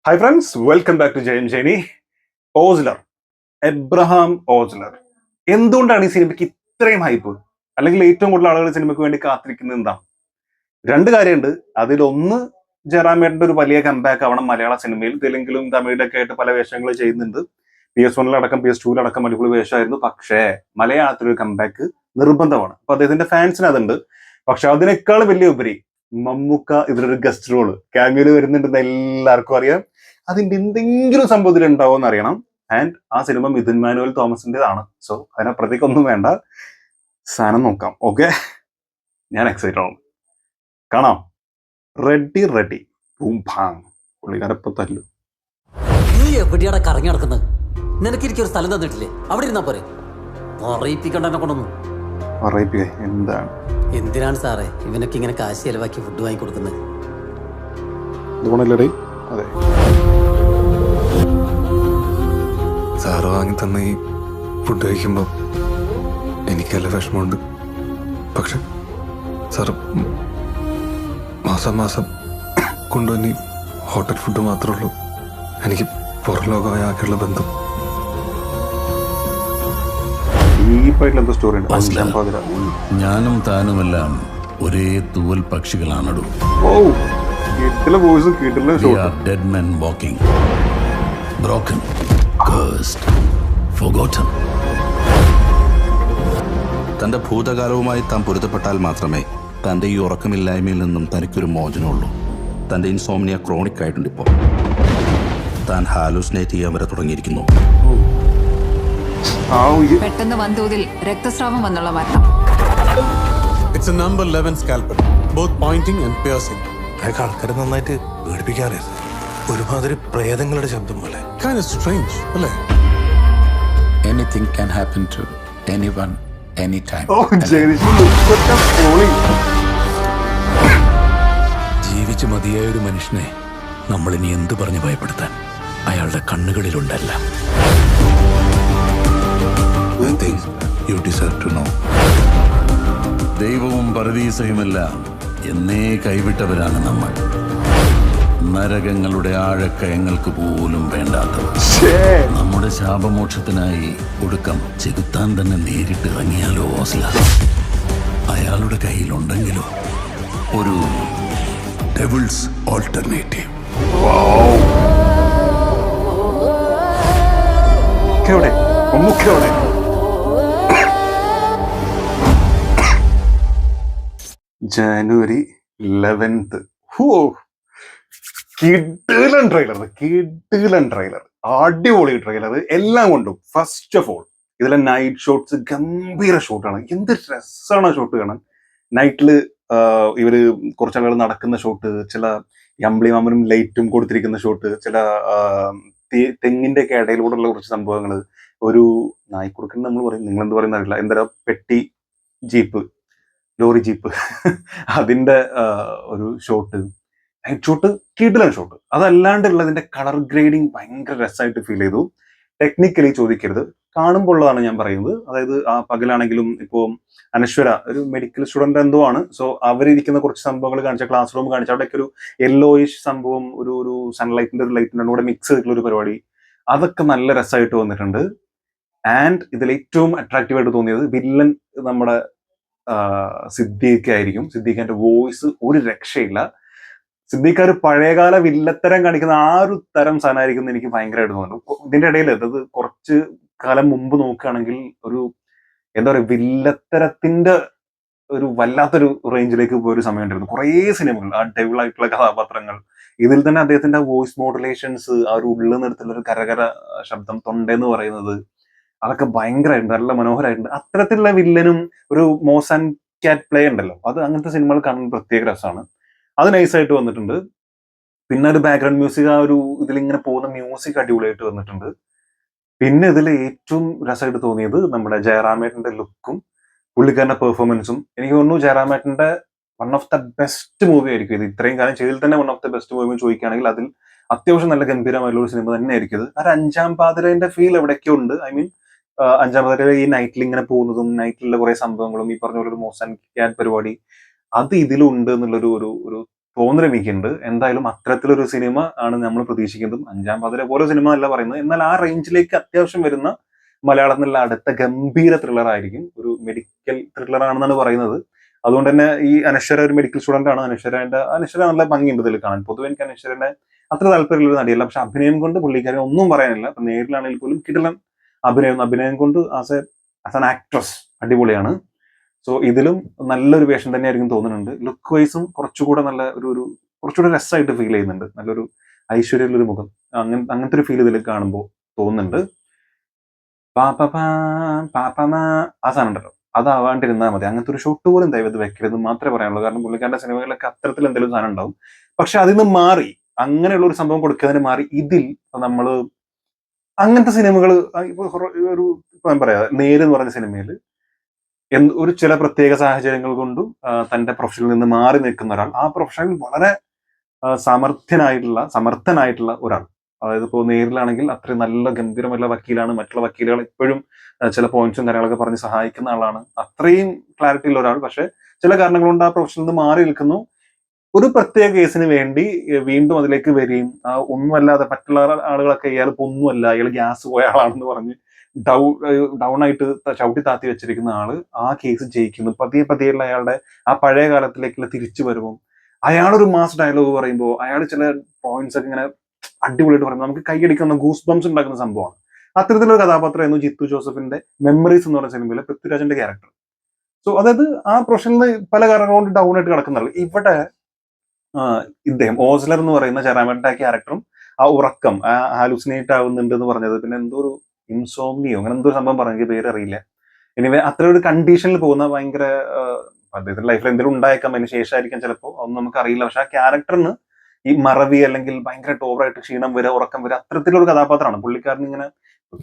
Hi friends, welcome back to Jayan Jaini. Ozler, Abraham Ozler. എന്തുകൊണ്ടാണ് ഈ സിനിമയ്ക്ക് ഇത്രയും ഹൈപ്പ്? അല്ലെങ്കിൽ ഏറ്റവും കൂടുതൽ ആളുകൾ സിനിമയ്ക്ക് വേണ്ടി കാത്തിരിക്കുന്നത് എന്താണ്? രണ്ട് കാര്യമുണ്ട്. അതിലൊന്ന്, ജയറാമേട്ടന്റെ ഒരു വലിയ കംബാക്ക് ആവണം മലയാള സിനിമയിൽ. തെലുങ്കിലും തമിഴിലൊക്കെ ആയിട്ട് പല വേഷങ്ങൾ ചെയ്യുന്നുണ്ട്. PS1 PS2 അടിപൊളി വേഷമായിരുന്നു. പക്ഷേ മലയാളത്തിലൊരു കംബാക്ക് നിർബന്ധമാണ്. അപ്പൊ അദ്ദേഹത്തിന്റെ ഫാൻസിന് അതുണ്ട്. പക്ഷെ അതിനേക്കാൾ വലിയ ഉപരി മമ്മൂക്ക ഇതിലൊരു ഗസ്റ്റ് റോള് ക്യാമിയോയിൽ വരുന്നുണ്ടെന്ന് എല്ലാവർക്കും അറിയാം. അതിന്റെ എന്തെങ്കിലും സംഭവത്തിൽ ഉണ്ടാവും എന്ന് അറിയണം. ആൻഡ് ആ സിനിമ മിഥുൻ മാനുവൽ തോമസിന്റേതാണ്. സോ അതിനപ്പുറത്തേക്കൊന്നും വേണ്ട, സാധനം നോക്കാം. ഓക്കെ, ഞാൻ എക്സൈറ്റഡ് ആണ്. കാണാം. റെഡി പുള്ളിക്കാരപ്പ തല്ലു. നീ എവിടെയാണ് കറങ്ങി നടക്കുന്നത്? നിനക്കിരിക്കൊരു സ്ഥലം തന്നിട്ടില്ലേ? അവിടെ ഇരുന്നാ പോരെ. പറയിപ്പിക്കണ്ടെന്നെ കൊണ്ടൊന്നും. എന്താണ്? എന്തിനാണ് സാറേ ഇവനൊക്കെ ഇങ്ങനെ കാശ് ചെലവാക്കി ഫുഡ് വാങ്ങി കൊടുക്കുന്നത്? ഇതുകൊണ്ടല്ലേ? അതെ, സാറ് വാങ്ങി തന്ന ഈ ഫുഡ് കഴിക്കുമ്പോൾ എനിക്കല്ല വിഷമമുണ്ട്. പക്ഷെ സാറ് മാസം കൊണ്ടുവന്നി ഹോട്ടൽ ഫുഡ് മാത്രമേ ഉള്ളൂ എനിക്ക് പുറം ലോകമായ ആക്കിയുള്ള ബന്ധം. ഞാനും താനുമെല്ലാം ഒരേ തൂവൽ പക്ഷികളാണടൂ. Dead men walking, broken, cursed, forgotten. തന്റെ ഭൂതകാലവുമായി താൻ പൊരുത്തപ്പെട്ടാൽ മാത്രമേ തന്റെ ഈ ഉറക്കമില്ലായ്മയിൽ നിന്നും തനിക്കൊരു മോചനമുള്ളൂ. തന്റെ ഇൻസോംനിയ ക്രോണിക് ആയിട്ടുണ്ട്. ഇപ്പോൾ താൻ ഹാലൂസിനേറ്റ് ചെയ്യാൻ വരെ തുടങ്ങിയിരിക്കുന്നു. പെട്ടെന്ന് വൻതോതിൽ രക്തസ്രാവം വന്നുള്ള മരണം. It's a number 11 scalpel, both pointing and piercing. അയാൾക്ക് ആൾക്കാരെ നന്നായിട്ട് പേടിപ്പിക്കാറില്ല. ഒരുമാതിരി പ്രേതങ്ങളുടെ ശബ്ദം പോലെ. Kind of strange, അല്ലേ? Anything can happen to anyone, anytime. ജീവിച്ച് മതിയായ ഒരു മനുഷ്യനെ നമ്മളിനി എന്തു പറഞ്ഞ് ഭയപ്പെടുത്താൻ? അയാളുടെ കണ്ണുകളിലുണ്ടല്ല. You deserve to know. ദൈവവും പരദീസയുമെല്ലാം എന്നേ കൈവിട്ടവരാണ് നമ്മൾ. നരകങ്ങളുടെ ആഴക്കയങ്ങൾക്ക് പോലും വേണ്ടാത്തവർ. നമ്മുടെ ശാപമോക്ഷത്തിനായി ഒടുക്കം ചെകുത്താൻ തന്നെ നേരിട്ട് ഇറങ്ങിയാലോ ഓസ്ലർ? അയാളുടെ കയ്യിലുണ്ടെങ്കിലോ ഒരു ഡെവിൾസ് ഓൾട്ടർനേറ്റീവ്. ജനുവരി 11th. കിടിലൻ ട്രെയിലർ, അടിപൊളി ട്രെയിലർ എല്ലാം കൊണ്ടും. ഫസ്റ്റ് ഓഫ് ഓൾ ഇതിലെ നൈറ്റ് ഷോട്ട്സ് ഗംഭീര ഷോട്ടാണ്. എന്ത് രസമാണ് ഷോട്ട് കാണാൻ. നൈറ്റില് ഇവര് കുറച്ചാളുകൾ നടക്കുന്ന ഷോട്ട്, ചില അമ്പിളിമാമനും ലൈറ്റും കൊടുത്തിരിക്കുന്ന ഷോട്ട്, ചില തെങ്ങിന്റെ ഒക്കെ ഇടയിലൂടെയുള്ള കുറച്ച് സംഭവങ്ങൾ. ഒരു നായ്ക്കുറുക്കൻ നമ്മൾ പറയും, നിങ്ങൾ എന്ത് പറയുന്ന അറിയില്ല, എന്താ പെട്ടി ജീപ്പ്, ലോറി ജീപ്പ്, അതിന്റെ ഒരു ഷോട്ട്, നൈറ്റ് ഷോട്ട്, കിടിലൻ ഷോട്ട്. അതല്ലാണ്ടുള്ളതിന്റെ കളർ ഗ്രേഡിങ് ഭയങ്കര രസമായിട്ട് ഫീൽ ചെയ്തു. ടെക്നിക്കലി ചോദിക്കരുത്, കാണുമ്പോൾ ഉള്ളതാണ് ഞാൻ പറയുന്നത്. അതായത് ആ പകലാണെങ്കിലും ഇപ്പോൾ അനശ്വര ഒരു മെഡിക്കൽ സ്റ്റുഡന്റ് എന്തോ ആണ്. സോ അവരിയ്ക്കുന്ന കുറച്ച് സംഭവങ്ങൾ കാണിച്ച, ക്ലാസ് റൂം കാണിച്ച, അവിടെയൊക്കെ ഒരു യെല്ലോയിഷ് സംഭവം, ഒരു സൺലൈറ്റിന്റെ ഒരു ലൈറ്റിന്റെ കൂടെ മിക്സ് ചെയ്തിട്ടുള്ള ഒരു പരിപാടി, അതൊക്കെ നല്ല രസമായിട്ട് വന്നിട്ടുണ്ട്. ആൻഡ് ഇതിൽ ഏറ്റവും അട്രാക്റ്റീവ് ആയിട്ട് തോന്നിയത് വില്ലൻ നമ്മുടെ സിദ്ദീഖ് ആയിരിക്കും. സിദ്ദീഖിന്റെ വോയിസ് ഒരു രക്ഷയില്ല. സിദ്ദീഖ് ഒരു പഴയകാല വില്ലത്തരം കാണിക്കുന്ന ആ ഒരു തരം സാധനമായിരിക്കും എന്ന് എനിക്ക് ഭയങ്കരമായിട്ട് തോന്നുന്നു. ഇതിന്റെ ഇടയിൽ അതായത് കുറച്ച് കാലം മുമ്പ് നോക്കുകയാണെങ്കിൽ ഒരു എന്താ പറയുക, വില്ലത്തരത്തിന്റെ ഒരു വല്ലാത്തൊരു റേഞ്ചിലേക്ക് പോയൊരു സമയം ഉണ്ടായിരുന്നു. കുറേ സിനിമകൾ, ആ ഡെവിൾ ആയിട്ടുള്ള കഥാപാത്രങ്ങൾ. ഇതിൽ തന്നെ അദ്ദേഹത്തിന്റെ വോയിസ് മോഡുലേഷൻസ്, ആ ഒരു ഉള്ളിൽ നിന്നെടുത്തുള്ള ഒരു കരകര ശബ്ദം, തൊണ്ടെന്ന് പറയുന്നത്, അതൊക്കെ ഭയങ്കരമായിട്ടുണ്ട്, നല്ല മനോഹരമായിട്ടുണ്ട്. അത്തരത്തിലുള്ള വില്ലനും ഒരു മോസ് ആൻഡ് ക്യാറ്റ് പ്ലേ ഉണ്ടല്ലോ, അത് അങ്ങനത്തെ സിനിമകൾ കാണുന്ന പ്രത്യേക രസമാണ്. അത് നൈസായിട്ട് വന്നിട്ടുണ്ട്. പിന്നെ ഒരു ബാക്ക്ഗ്രൗണ്ട് മ്യൂസിക്, ആ ഒരു ഇതിലിങ്ങനെ പോകുന്ന മ്യൂസിക് അടിപൊളിയായിട്ട് വന്നിട്ടുണ്ട്. പിന്നെ ഇതിൽ ഏറ്റവും രസമായിട്ട് തോന്നിയത് നമ്മുടെ ജയറാമേട്ടന്റെ ലുക്കും പുള്ളിക്കാരന്റെ പെർഫോമൻസും. എനിക്ക് തോന്നുന്നു ജയറാമേട്ടന്റെ one of the best movie ആയിരിക്കും ഇത്. ഇത്രയും കാലം ചെയ്തിൽ തന്നെ one of the best movie ചോദിക്കുകയാണെങ്കിൽ അതിൽ അത്യാവശ്യം നല്ല ഗംഭീരമായിട്ടുള്ള ഒരു സിനിമ തന്നെ ആയിരിക്കും ഇത്. ഒരു അഞ്ചാം പാതിരന്റെ ഫീൽ എവിടെയൊക്കെ ഉണ്ട്. ഐ മീൻ അഞ്ചാമത്തെ ഈ നൈറ്റിൽ ഇങ്ങനെ പോകുന്നതും നൈറ്റിലുള്ള കുറെ സംഭവങ്ങളും ഈ പറഞ്ഞ പോലെ ഒരു മോസ് ആൻഡ് ക്യാറ്റ് പരിപാടി അത് ഇതിലുണ്ട് എന്നുള്ളൊരു ഒരു തോന്നൽ എനിക്കുണ്ട്. എന്തായാലും അത്തരത്തിലൊരു സിനിമ ആണ് നമ്മൾ പ്രതീക്ഷിക്കുന്നതും. അഞ്ചാം പാതിര പോലെ സിനിമ അല്ല പറയുന്നത്, എന്നാൽ ആ റേഞ്ചിലേക്ക് അത്യാവശ്യം വരുന്ന മലയാളത്തിലുള്ള അടുത്ത ഗംഭീര ത്രില്ലർ ആയിരിക്കും. ഒരു മെഡിക്കൽ ത്രില്ലർ ആണെന്നാണ് പറയുന്നത്. അതുകൊണ്ട് തന്നെ ഈ അനശ്വര ഒരു മെഡിക്കൽ സ്റ്റുഡന്റ് ആണ്. അനശ്വര നല്ല ഭംഗിയുണ്ട് ഇതിൽ കാണാൻ. പൊതുവെ എനിക്ക് അനശ്വരന്റെ അത്ര താല്പര്യമുള്ള ഒരു നടിയല്ല, പക്ഷെ അഭിനയം കൊണ്ട് പുള്ളിക്കാരെ ഒന്നും പറയാനില്ല. ഇപ്പൊ നേരിലാണെങ്കിൽ പോലും കിടിലൻ അഭിനയം കൊണ്ട് ആസ് ആൻ ആക്ട്രസ് അടിപൊളിയാണ്. സോ ഇതിലും നല്ലൊരു വേഷം തന്നെയായിരിക്കും തോന്നുന്നുണ്ട്. ലുക്ക് വൈസും കുറച്ചുകൂടെ നല്ല ഒരു കുറച്ചുകൂടെ രസമായിട്ട് ഫീൽ ചെയ്യുന്നുണ്ട്. നല്ലൊരു ഐശ്വര്യമുള്ളൊരു മുഖം, അങ്ങനത്തെ ഒരു ഫീൽ ഇതിൽ കാണുമ്പോൾ തോന്നുന്നുണ്ട്. പാപ്പമാ ആ സാധനം ഉണ്ടല്ലോ, അതാവാണ്ടിരുന്നാൽ മതി. അങ്ങനത്തെ ഒരു ഷോട്ട് പോലും ദയവത് വെക്കരുത് മാത്രമേ പറയാനുള്ളൂ. കാരണം പുള്ളിക്കാരുടെ സിനിമകളിലൊക്കെ അത്തരത്തിൽ എന്തെങ്കിലും സാധനം ഉണ്ടാവും. പക്ഷെ അതിൽ നിന്ന് മാറി അങ്ങനെയുള്ള ഒരു സംഭവം കൊടുക്കുന്നതിന് മാറി ഇതിൽ നമ്മള് അങ്ങനത്തെ സിനിമകൾ ഇപ്പൊ ഞാൻ പറയാ, നേര് എന്ന് പറഞ്ഞ സിനിമയിൽ ഒരു ചില പ്രത്യേക സാഹചര്യങ്ങൾ കൊണ്ടും തന്റെ പ്രൊഫഷനിൽ നിന്ന് മാറി നിൽക്കുന്ന ഒരാൾ, ആ പ്രൊഫഷനിൽ വളരെ സമർത്ഥനായിട്ടുള്ള ഒരാൾ. അതായത് ഇപ്പോൾ നേരിലാണെങ്കിൽ അത്രയും നല്ല ഗംഭീരമുള്ള വക്കീലാണ്. മറ്റുള്ള വക്കീലുകൾ എപ്പോഴും ചില പോയിന്റ്സും കാര്യങ്ങളൊക്കെ പറഞ്ഞ് സഹായിക്കുന്ന ആളാണ്. അത്രയും ക്ലാരിറ്റി ഉള്ള ഒരാൾ. പക്ഷെ ചില കാരണങ്ങൾ കൊണ്ട് ആ പ്രൊഫഷനിൽ നിന്ന് മാറി നിൽക്കുന്നു. ഒരു പ്രത്യേക കേസിന് വേണ്ടി വീണ്ടും അതിലേക്ക് വരികയും ഒന്നുമല്ലാതെ മറ്റുള്ള ആളുകളൊക്കെ ഇയാൾ ഇപ്പൊ ഒന്നുമല്ല, ഇയാൾ ഗ്യാസ് പോയ ആളാണെന്ന് പറഞ്ഞ് ഡൗൺ ആയിട്ട് ചവിട്ടി താത്തി വെച്ചിരിക്കുന്ന ആള് ആ കേസ് ജയിക്കുന്നു. പതിയെയുള്ള അയാളുടെ ആ പഴയ കാലത്തിലേക്കുള്ള തിരിച്ചു വരുമ്പോൾ അയാളൊരു മാസ് ഡയലോഗ് പറയുമ്പോൾ അയാൾ ചില പോയിന്റ്സ് ഒക്കെ ഇങ്ങനെ അടിപൊളിയായിട്ട് പറയുമ്പോൾ നമുക്ക് കൈയടിക്കുന്ന ഗൂസ് ബംസ് ഉണ്ടാക്കുന്ന സംഭവമാണ്. അത്തരത്തിലൊരു കഥാപാത്രമായിരുന്നു ജിത്തു ജോസഫിന്റെ മെമ്മറീസ് എന്ന് പറഞ്ഞ സിനിമയിലെ പൃഥ്വിരാജിന്റെ ക്യാരക്ടർ. സോ അതായത് ആ പ്രൊഫഷനിൽ പല കാരണങ്ങൾ കൊണ്ട് ഡൗൺ ആയിട്ട് കിടക്കുന്നുള്ളൂ. ഇവിടെ ഇദ്ദേഹം ഓസ്ലർ എന്ന് പറയുന്ന ചെറാമന്റെ ക്യാരക്ടറും ആ ഉറക്കം ഹാലുസിനേറ്റ് ആവുന്നുണ്ട് എന്ന് പറഞ്ഞത്, പിന്നെ എന്തോ ഒരു ഇൻസോംനിയോ അങ്ങനെ എന്തോ സംഭവം പറഞ്ഞു, എനിക്ക് പേരറിയില്ല. എനിവേ അത്ര ഒരു കണ്ടീഷനിൽ പോകുന്ന ഭയങ്കര അദ്ദേഹത്തിന്റെ ലൈഫിൽ എന്തെങ്കിലും ഉണ്ടായേക്കാം, അതിന് ശേഷമായിരിക്കാം ചിലപ്പോൾ, അതൊന്നും നമുക്ക് അറിയില്ല. പക്ഷെ ആ ക്യാരക്ടറിന് ഈ മറവി അല്ലെങ്കിൽ ഭയങ്കര ഓവറായിട്ട് ക്ഷീണം വരിക, ഉറക്കം വരിക, അത്തരത്തിലൊരു കഥാപാത്രമാണ് പുള്ളിക്കാരൻ. ഇങ്ങനെ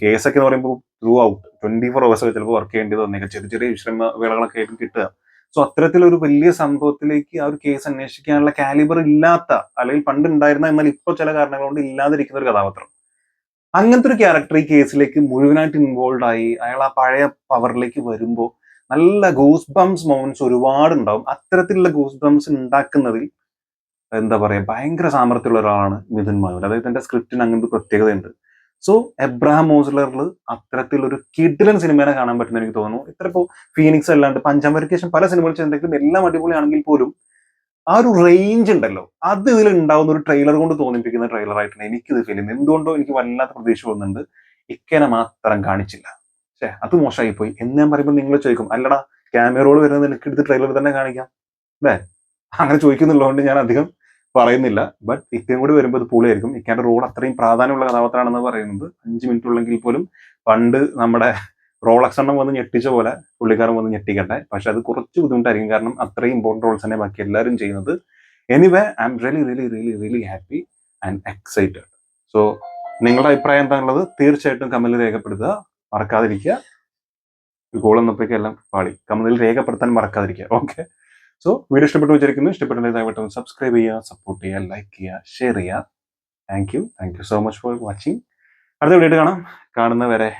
കേസൊക്കെ എന്ന് പറയുമ്പോൾ ത്രൂ ഔട്ട് 24 hours ഒക്കെ ചിലപ്പോൾ വർക്ക് ചെയ്യേണ്ടി തോന്നിയൊക്കെ ചെറിയ ചെറിയ വിശ്രമ വേളകളൊക്കെ ആയിരിക്കും കിട്ടുക. സോ അത്തരത്തിലൊരു വലിയ സംഭവത്തിലേക്ക് ആ ഒരു കേസ് അന്വേഷിക്കാനുള്ള കാലിബർ ഇല്ലാത്ത, അല്ലെങ്കിൽ പണ്ട് ഉണ്ടായിരുന്ന എന്നാൽ ഇപ്പോൾ ചില കാരണങ്ങൾ കൊണ്ട് ഇല്ലാതിരിക്കുന്ന ഒരു കഥാപാത്രം. അങ്ങനത്തെ ഒരു ക്യാരക്ടർ ഈ കേസിലേക്ക് മുഴുവനായിട്ട് ഇൻവോൾവ് ആയി അയാൾ ആ പഴയ പവറിലേക്ക് വരുമ്പോൾ നല്ല ഗൂസ് ബംസ് മൊമെന്റ്സ് ഒരുപാട് ഉണ്ടാവും. അത്തരത്തിലുള്ള ഗൂസ് ബംസ് ഉണ്ടാക്കുന്നതിൽ എന്താ പറയാ, ഭയങ്കര സാമർത്ഥ്യമുള്ള ഒരാളാണ് മിഥുൻ മാനുവൽ. അതായത് എന്റെ സ്ക്രിപ്റ്റിന് അങ്ങനത്തെ പ്രത്യേകതയുണ്ട്. സോ എബ്രഹാം ഓസ്ലറിൽ അത്തരത്തിലൊരു കിടിലൻ സിനിമയെ കാണാൻ പറ്റുന്ന എനിക്ക് തോന്നുന്നു. ഇത്ര ഇപ്പോൾ ഫീനിക്സ് അല്ലാണ്ട് പഞ്ചാം വെരിക്കേഷൻ പല സിനിമകൾ ചെയ്തിട്ടുണ്ടെങ്കിലും എല്ലാം അടിപൊളിയാണെങ്കിൽ പോലും ആ ഒരു റേഞ്ച് ഉണ്ടല്ലോ, അത് ഇതിൽ ഉണ്ടാവുന്ന ഒരു ട്രെയിലർ കൊണ്ട് തോന്നിപ്പിക്കുന്ന ട്രെയിലർ ആയിട്ടാണ് എനിക്കിത് ഫീൽ ചെയ്യുന്നത്. എന്തുകൊണ്ടോ എനിക്ക് വല്ലാത്ത പ്രതീക്ഷ വന്നിട്ടുണ്ട്. ഇക്കനെ മാത്രം കാണിച്ചില്ല, അത് മോശമായി പോയി എന്ന് ഞാൻ പറയുമ്പോൾ നിങ്ങൾ ചോദിക്കും, അല്ലടാ ക്യാമറ റോൾ വരുന്നത് എനിക്ക് എടുത്ത് ട്രെയിലർ തന്നെ കാണിക്കാം അല്ലേ? അങ്ങനെ ചോദിക്കുന്നുള്ളതുകൊണ്ട് ഞാൻ അധികം പറയുന്നില്ല. ബട്ട് ഇക്കയും കൂടി വരുമ്പോൾ ഇത് പൊളിയായിരിക്കും. ഇക്കയുടെ റോൾ അത്രയും പ്രാധാന്യമുള്ള കഥാപാത്രമാണെന്ന് പറയുന്നത് 5 മിനിറ്റ് ഉള്ളെങ്കിൽ പോലും പണ്ട് നമ്മുടെ റോളക്സ് എണ്ണം വന്ന് ഞെട്ടിച്ച പോലെ പുള്ളിക്കാരൻ വന്ന് ഞെട്ടിക്കട്ടെ. പക്ഷെ അത് കുറച്ച് ബുദ്ധിമുട്ടായിരിക്കും, കാരണം അത്രയും ഇമ്പോർട്ടൻറ്റ് റോൾസ് തന്നെ ബാക്കി എല്ലാവരും ചെയ്യുന്നത്. Anyway I am really happy and excited. So നിങ്ങളുടെ അഭിപ്രായം എന്താണുള്ളത് തീർച്ചയായിട്ടും കമന്റിൽ രേഖപ്പെടുത്തുക, മറക്കാതിരിക്കുക. ഗോൾ എന്നപ്പോഴേക്കും എല്ലാം പാടി, കമന്റിൽ രേഖപ്പെടുത്താൻ മറക്കാതിരിക്കുക. ഓക്കെ, സോ വീഡിയോ ഇഷ്ടപ്പെട്ടു വിചാരിക്കുന്നു. ഇഷ്ടപ്പെട്ടെങ്കിൽ സബ്സ്ക്രൈബ് ചെയ്യുക, സപ്പോർട്ട് ചെയ്യുക, ലൈക്ക് ചെയ്യുക, ഷെയർ ചെയ്യുക. Thank you so much for watching. അടുത്ത വീഡിയോ കാണാം. കാണുന്നവരെ